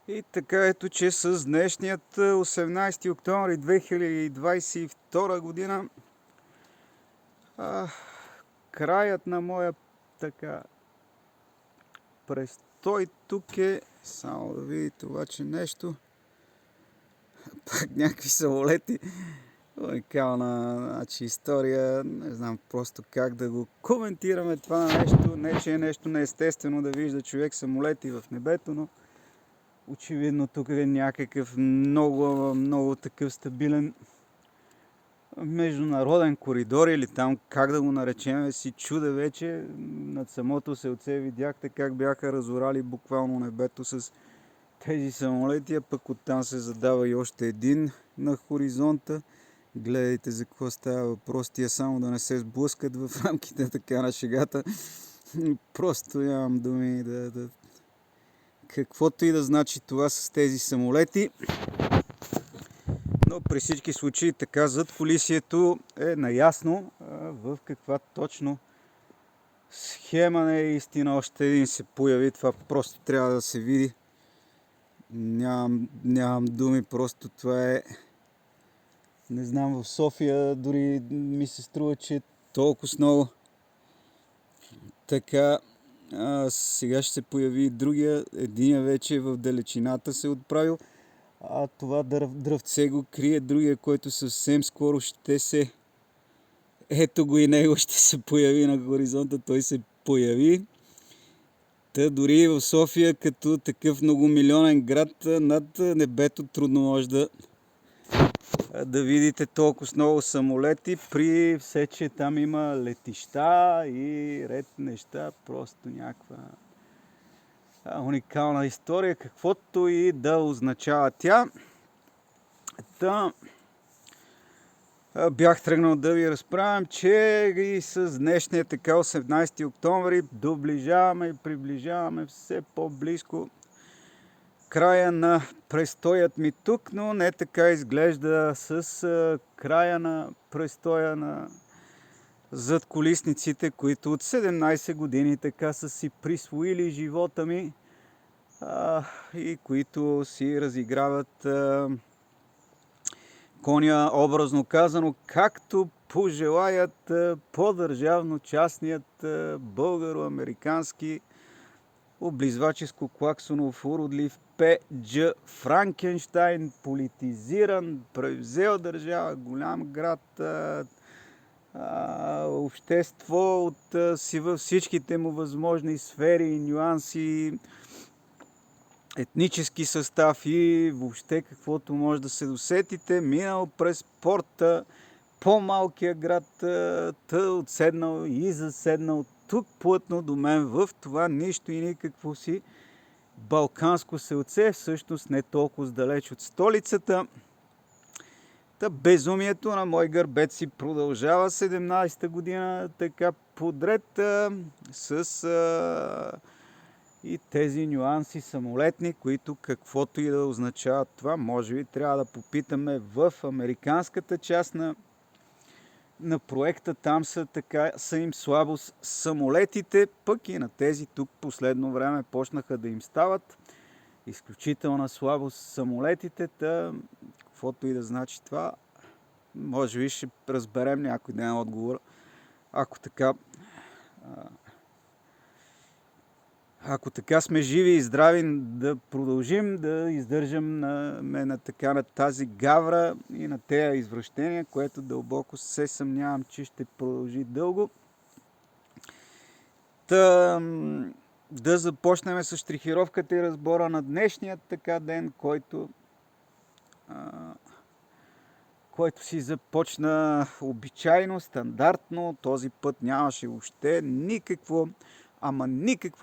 И така ето, че с днешният 18 октомври 2022 година а, краят на моя така престой тук е. Само да видите обаче нещо. Пак някакви самолети. Уникална история. Не знам просто как да го коментираме това нещо. Не, че е нещо неестествено да вижда човек самолети в небето, но очевидно тук е някакъв много такъв стабилен международен коридор или там как да го наречем, си чуда вече. Над самото селце видяхте как бяха разорали буквално небето с тези самолети, а пък оттам се задава и още един на хоризонта. Гледайте за какво става въпрос, тия само да не се сблъскат в рамките така на шегата. Просто нямам думи каквото и да значи това с тези самолети. Но при всички случаи така задкулисието е наясно в каква точно схема не е истина. Още един се появи, това просто трябва да се види. Нямам думи, просто това е... Не знам, в София дори ми се струва, че е толкова много. Така, сега ще се появи другия, единия вече в далечината се е отправил. А това дръвце го крие другия, който съвсем скоро ще се... Ето го и него ще се появи на хоризонта, той се появи. Та дори в София, като такъв многомилионен град, над небето трудно може да видите толкова много самолети, при все, че там има летища и ред неща, просто някаква уникална история, каквото и да означава тя. Бях тръгнал да ви разправям, че и с днешния така 18 октомври доближаваме и приближаваме все по-близко края на престоят ми тук, но не така изглежда с края на престоя на задкулисниците, които от 17 години така са си присвоили живота ми и които си разиграват коня, образно казано, както пожелаят по-държавно-частният българо-американски облизваческо-клаксонов уродлив П.Дж. Франкенщайн, политизиран, превзел държава, голям град, общество във всичките му възможни сфери и нюанси, етнически състав и въобще каквото може да се досетите, минал през порта, по-малкия град, отседнал и заседнал тук плътно до мен в това нищо и никакво си балканско селце, всъщност не толкова далеч от столицата. Безумието на мой гърбец си продължава 17-та година така подред с и тези нюанси самолетни, които каквото и да означават това, може би трябва да попитаме в американската част на проекта. Там са им слабо самолетите, пък и на тези тук последно време почнаха да им стават изключителна слабост самолетите. Каквото и да значи това, може би ще разберем някой ден отговор. Ако така сме живи и здрави, да продължим да издържам на тази гавра и на тези извращения, което дълбоко се съмнявам, че ще продължи дълго. Да започнем с штрихировката и разбора на днешният така ден, който си започна обичайно, стандартно. Този път нямаше въобще никакво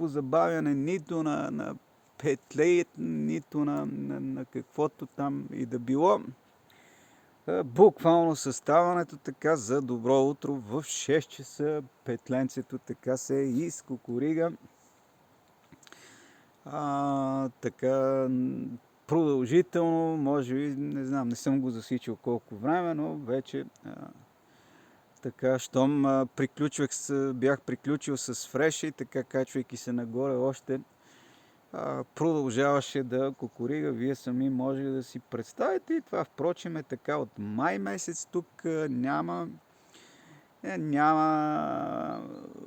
забавяне, нито на петлей, нито на каквото там и да било. Буквално съставането така за добро утро в 6 часа петленцето така се изкукурига. Така продължително, може би, не знам, не съм го засичал колко време, но вече така, щом бях приключил с фреша и така качвайки се нагоре още продължаваше да кукурига. Вие сами може да си представите, и това впрочем е така от май месец. Тук няма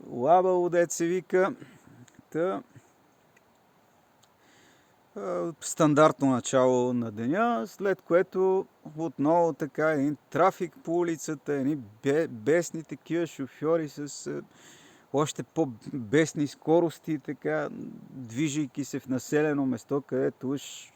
лабало, дет се вика. Стандартно начало на деня, след което отново така един трафик по улицата, едни бесни такива шофьори с още по-бесни скорости, така, движейки се в населено место, където уж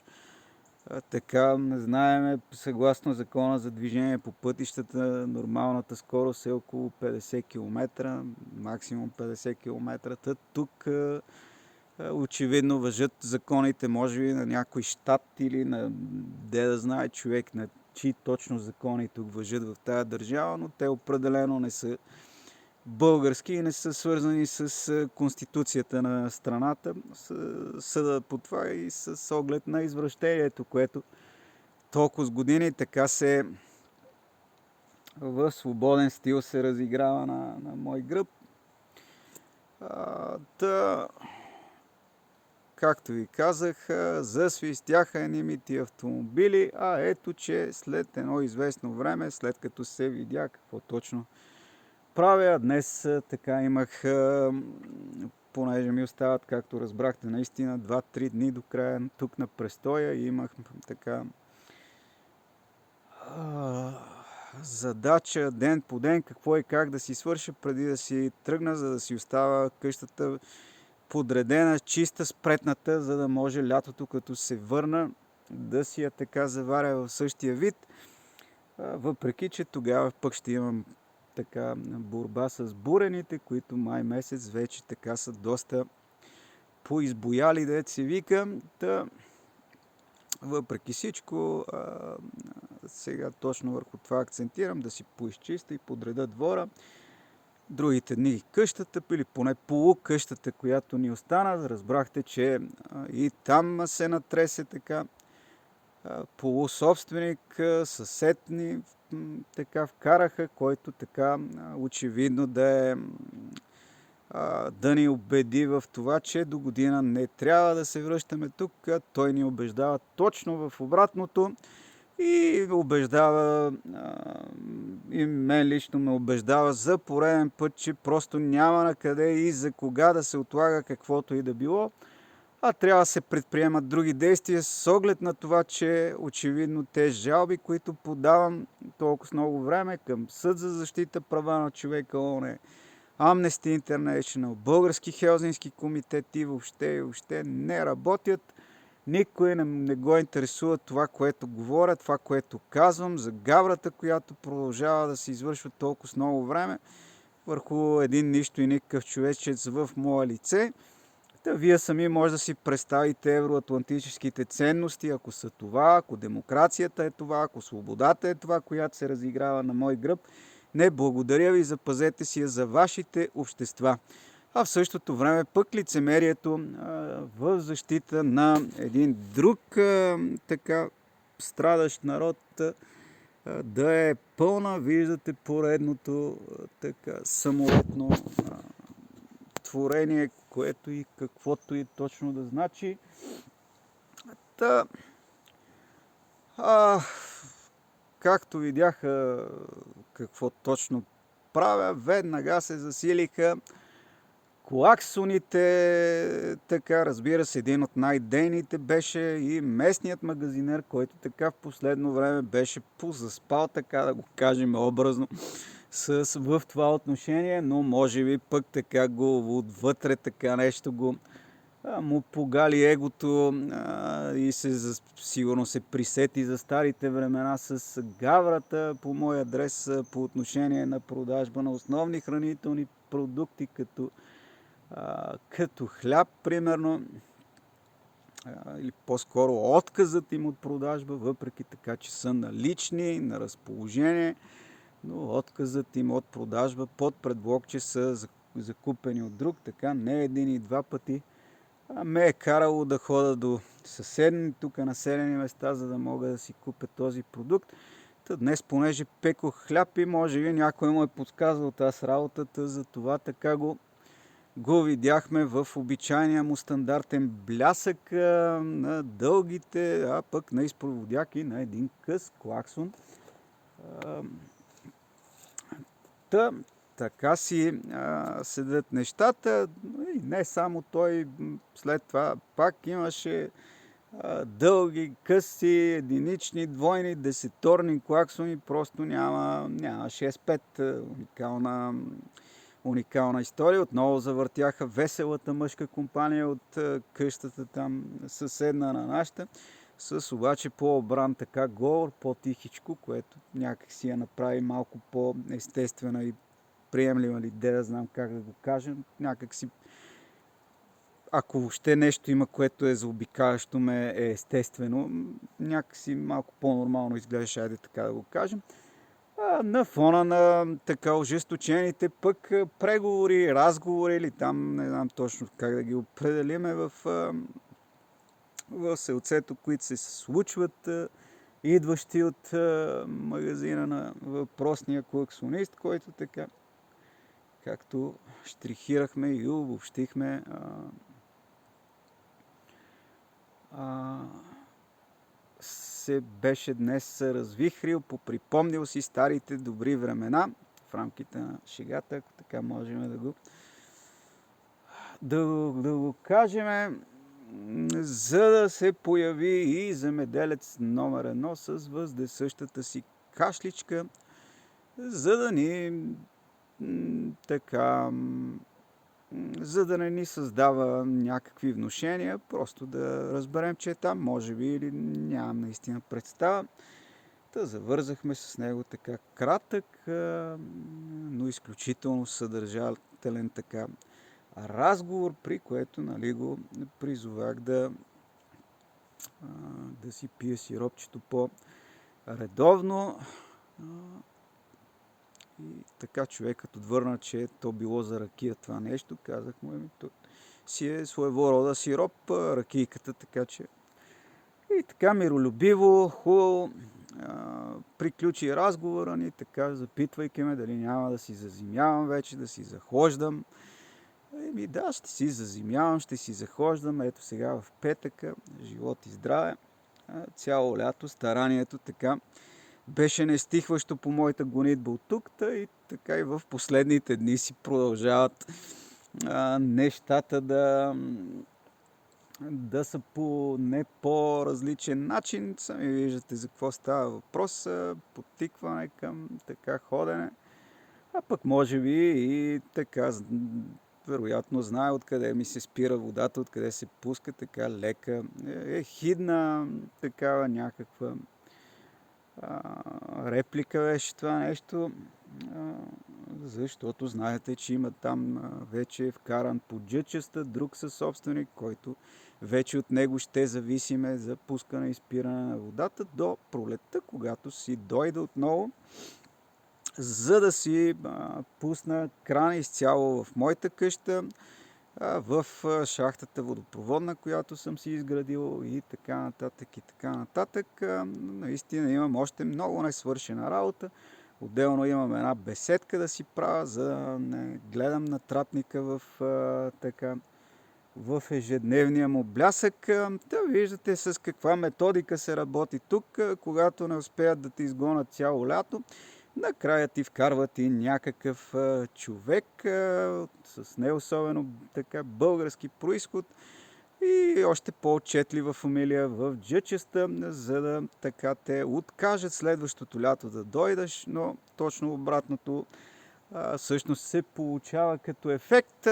така, не знаеме, съгласно закона за движение по пътищата, нормалната скорост е около 50 км, максимум 50 км. Тук очевидно въжат законите, може би на някой щат или на де да знае човек на чии точно закони тук въжат в тая държава, но те определено не са български и не са свързани с Конституцията на страната. Съда по това и с оглед на извращението, което толкова с години така се в свободен стил се разиграва на мой гръб. Както ви казах, засвистяха едни ми ти автомобили, а ето, че след едно известно време, след като се видя какво точно правя, днес така имах, понеже ми остават, както разбрахте, наистина 2-3 дни до края тук на престоя, и имах така задача ден по ден какво и как да си свърша преди да си тръгна, за да си остава къщата подредена, чиста, спретната, за да може лятото, като се върна, да си я така заваря в същия вид. Въпреки че тогава пък ще имам така борба с бурените, които май месец вече така са доста поизбояли, дет се вика. Въпреки всичко, сега точно върху това акцентирам, да си поизчиста и подреда двора. Другите дни къщата, или поне полукъщата, която ни остана, разбрахте, че и там се натресе така полусобственик, съсед ни така вкараха, който така очевидно да ни убеди в това, че до година не трябва да се връщаме тук. Той ни убеждава точно в обратното и убеждава, и мен лично ме убеждава за пореден път, че просто няма на къде и за кога да се отлага каквото и да било, а трябва да се предприемат други действия с оглед на това, че очевидно те жалби, които подавам толкова много време към Съд за защита права на човека, ООН, Amnesty International, Български хелзински комитет и въобще не работят. Никой не го интересува това, което говоря, това, което казвам за гаврата, която продължава да се извършва толкова с много време върху един нищо и никакъв човечец в мое лице. Вие сами може да си представите евроатлантическите ценности, ако са това, ако демокрацията е това, ако свободата е това, която се разиграва на мой гръб. Не, благодаря ви, запазете си я за вашите общества. А в същото време пък лицемерието в защита на един друг така страдащ народ да е пълна. Виждате поредното така самолетно творение, което и каквото и точно да значи. Както видяха какво точно правя, веднага се засилиха клаксоните, така, разбира се, един от най-дейните беше и местният магазинер, който така в последно време беше позаспал, така да го кажем образно, в това отношение, но може би пък така го отвътре така нещо го му погали егото и сигурно се присети за старите времена с гаврата по мой адрес по отношение на продажба на основни хранителни продукти, като хляб, примерно, или по-скоро отказът им от продажба, въпреки така, че са налични, на разположение, но отказът им от продажба под предлог, че са закупени от друг, така не един и два пъти, ме е карало да хода до съседни тук населени места, за да мога да си купя този продукт. Днес, понеже пекох хляб и може би някой му е подсказал тази работата, за това така го го видяхме в обичайния му стандартен блясък на дългите, а пък на изпроводяки на един къс клаксон. Така си седят нещата. И не само той, след това пак имаше дълги, къси, единични, двойни, десеторни клаксони. Просто няма 6-5 уникална история. Отново завъртяха веселата мъжка компания от къщата там, съседна на нашата, с обаче по-обран така говор, по-тихичко, което някак си я направи малко по-естествена и приемлива ли, да знам как да го кажем. Някак си, ако въобще нещо има, което е заобикалящо ме, е естествено, някак си малко по-нормално изглеждаше, айде така да го кажем. На фона на така ожесточените пък преговори, разговори или там, не знам точно как да ги определиме в селцето, които се случват, идващи от магазина на въпросния клаксонист, който така, както штрихирахме и обобщихме, се беше днес развихрил, поприпомнил си старите добри времена в рамките на шегата, ако така можем да го кажем, за да се появи и земеделец номер 1 с въздесъщата си кашличка, за да не ни създава някакви внушения, просто да разберем, че е там, може би, или нямам наистина представа. Завързахме с него така кратък, но изключително съдържателен така разговор, при което го призовах да си пие сиропчето по-редовно. И така човекът отвърна, че то било за ракия това нещо. Казах му, то си е своего рода сироп, ракийката, така че... И така миролюбиво, хубаво приключи разговора ни, така запитвайки ме дали няма да си зазимявам вече, да си захождам. Да, ще си зазимявам, ще си захождам. Ето сега в петъка, живот и здраве. Цяло лято старанието така беше нестихващо по моята гонитба от тук, и така и в последните дни си продължават нещата да са по не по-различен начин. Сами виждате за какво става въпрос. Подтикване към така ходене. А пък може би и така, вероятно знае откъде ми се спира водата, откъде се пуска така лека, ехидна такава някаква реплика беше това нещо, защото знаете, че има там вече вкаран поджъчеста друг съсобственик, който вече от него ще зависиме за пускане и спиране на водата до пролетта, когато си дойде отново, за да си пусна крана изцяло в моята къща, в шахтата водопроводна, която съм си изградил и така нататък и така нататък. Наистина имам още много несвършена работа. Отделно имам една беседка да си правя, за да не гледам на трапника в ежедневния му блясък. Да виждате с каква методика се работи тук, когато не успеят да те изгонят цяло лято. Накрая ти вкарват и някакъв човек с не особено така български происход и още по-отчетлива фамилия в джъчеста, за да така те откажат следващото лято да дойдеш, но точно обратното всъщност се получава като ефект.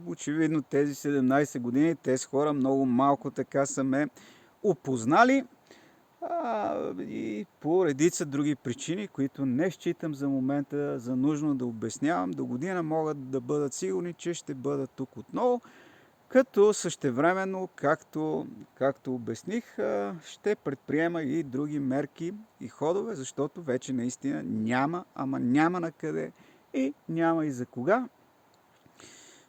Очевидно тези 17 години тези хора много малко така са ме опознали. И по редица други причини, които не считам за момента за нужно да обяснявам. До година могат да бъдат сигурни, че ще бъдат тук отново, като същевременно, както обясних, ще предприема и други мерки и ходове, защото вече наистина няма на къде и няма и за кога.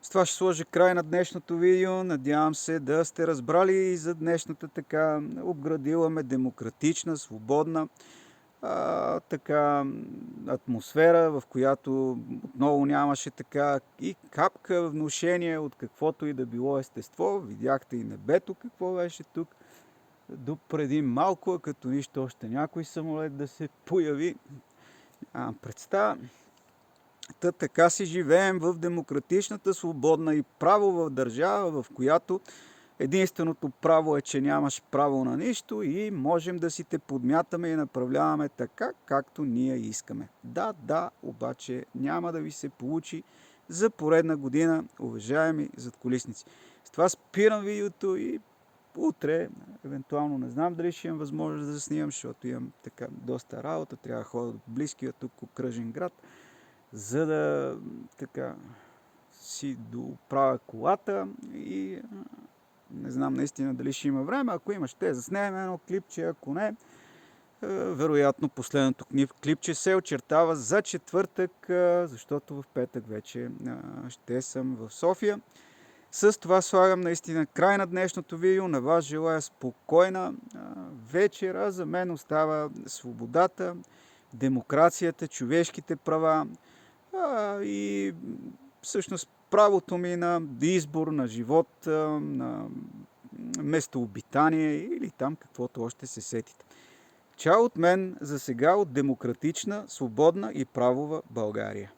С това ще сложа край на днешното видео. Надявам се да сте разбрали и за днешната така обградила ме демократична, свободна, така атмосфера, в която отново нямаше така и капка внушение от каквото и да било естество. Видяхте и небето какво беше тук. До преди малко, като нищо още някой самолет да се появи. Представа. Така си живеем в демократичната, свободна и правова държава, в която единственото право е, че нямаш право на нищо и можем да си те подмятаме и направляваме така, както ние искаме. Да, обаче няма да ви се получи за поредна година, уважаеми задкулисници. С това спирам видеото и утре, евентуално не знам дали ще имам възможност да снимам, защото имам така доста работа, трябва да ходя до близкия тук окръжен град, за да така си доправя колата и не знам наистина дали ще има време. Ако има, ще заснемем едно клипче, ако не, вероятно последното клипче се очертава за четвъртък, защото в петък вече ще съм в София. С това слагам наистина край на днешното видео. На вас желая спокойна вечера. За мен остава свободата, демокрацията, човешките права и всъщност правото ми на избор на живот, на местообитание или там каквото още се сетите. Чао от мен за сега от демократична, свободна и правова България.